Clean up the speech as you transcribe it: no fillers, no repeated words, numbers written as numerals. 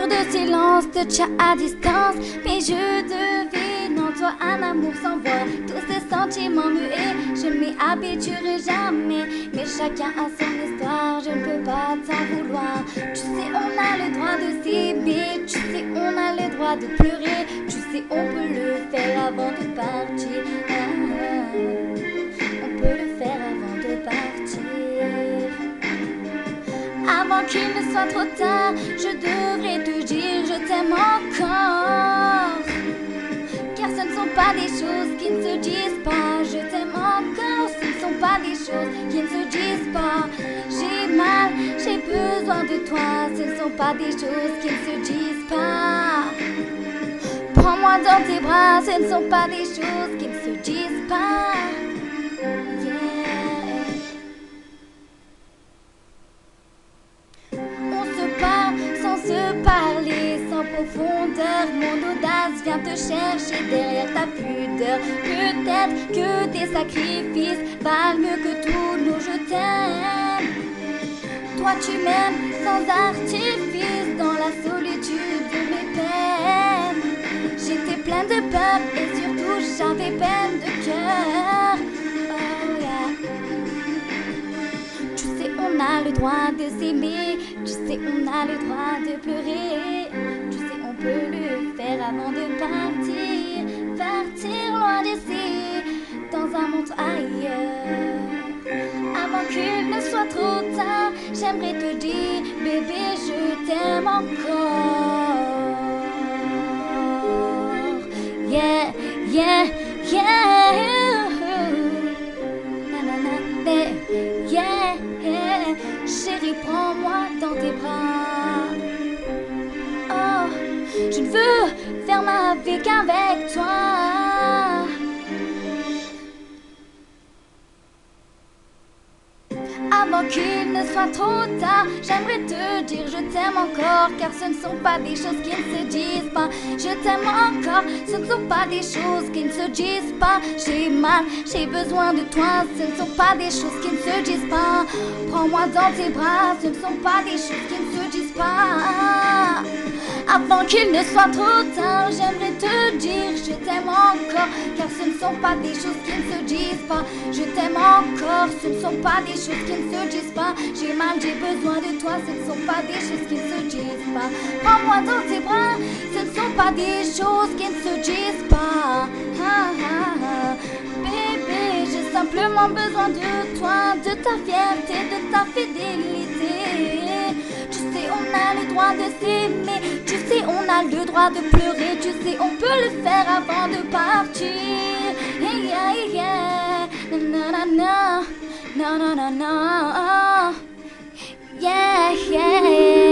jours de silence, de chat à distance. Mais je devine en toi un amour sans voix. Tous ces sentiments muets, je ne m'y habituerai jamais. Mais chacun a son histoire, je ne peux pas t'en vouloir. Tu sais, on a le droit de s'aimer. Tu sais, on a le droit de pleurer. Tu sais, on peut le faire avant de partir. On peut le faire avant de partir. Avant qu'il ne soit trop tard, je devrais te dire je t'aime encore. Car ce ne sont pas des choses qui ne se disent pas. Je t'aime encore, ce ne sont pas des choses qui ne se disent pas. J'ai mal, j'ai besoin de toi. Ce ne sont pas des choses qui ne se disent pas. Prends-moi dans tes bras, ce ne sont pas des choses qui ne se disent pas. Parler sans profondeur, mon audace vient te chercher derrière ta pudeur. Peut-être que tes sacrifices valent mieux que tous nos je t'aime. Toi tu m'aimes sans artifice, dans la solitude de mes peines. J'étais pleine de peur et surtout j'avais peine de cœur. Oh yeah. Tu sais on a le droit de s'aimer. Tu sais, on a le droit de pleurer. Tu sais, on peut le faire avant de partir. Partir loin d'ici, dans un monde ailleurs. Avant qu'il ne soit trop tard, j'aimerais te dire, bébé, je t'aime encore. Yeah, yeah, yeah. Yeah, yeah. Chérie, prends-moi dans tes bras. Oh, je ne veux faire ma vie qu'avec toi. Avant qu'il ne soit trop tard, j'aimerais te dire je t'aime encore. Car ce ne sont pas des choses qui ne se disent pas. Je t'aime encore, ce ne sont pas des choses qui ne se disent pas. J'ai mal, j'ai besoin de toi. Ce ne sont pas des choses qui ne se disent pas. Prends-moi dans tes bras, ce ne sont pas des choses qui ne se disent pas. Avant qu'il ne soit trop tard, j'aimerais te dire je t'aime encore. Car ce ne sont pas des choses qui ne se disent pas. Je t'aime encore, ce ne sont pas des choses qui ne se disent pas. J'ai mal, j'ai besoin de toi, ce ne sont pas des choses qui ne se disent pas. Prends-moi dans tes bras, ce ne sont pas des choses qui ne se disent pas. Bébé, j'ai simplement besoin de toi, de ta fierté, de ta fidélité. Tu sais, on a le droit de s'aimer. Tu sais, on a le droit de pleurer. Tu sais, on peut le faire avant de partir. Yeah, yeah, yeah. Na, na, na. No, no, no, no. Yeah, yeah.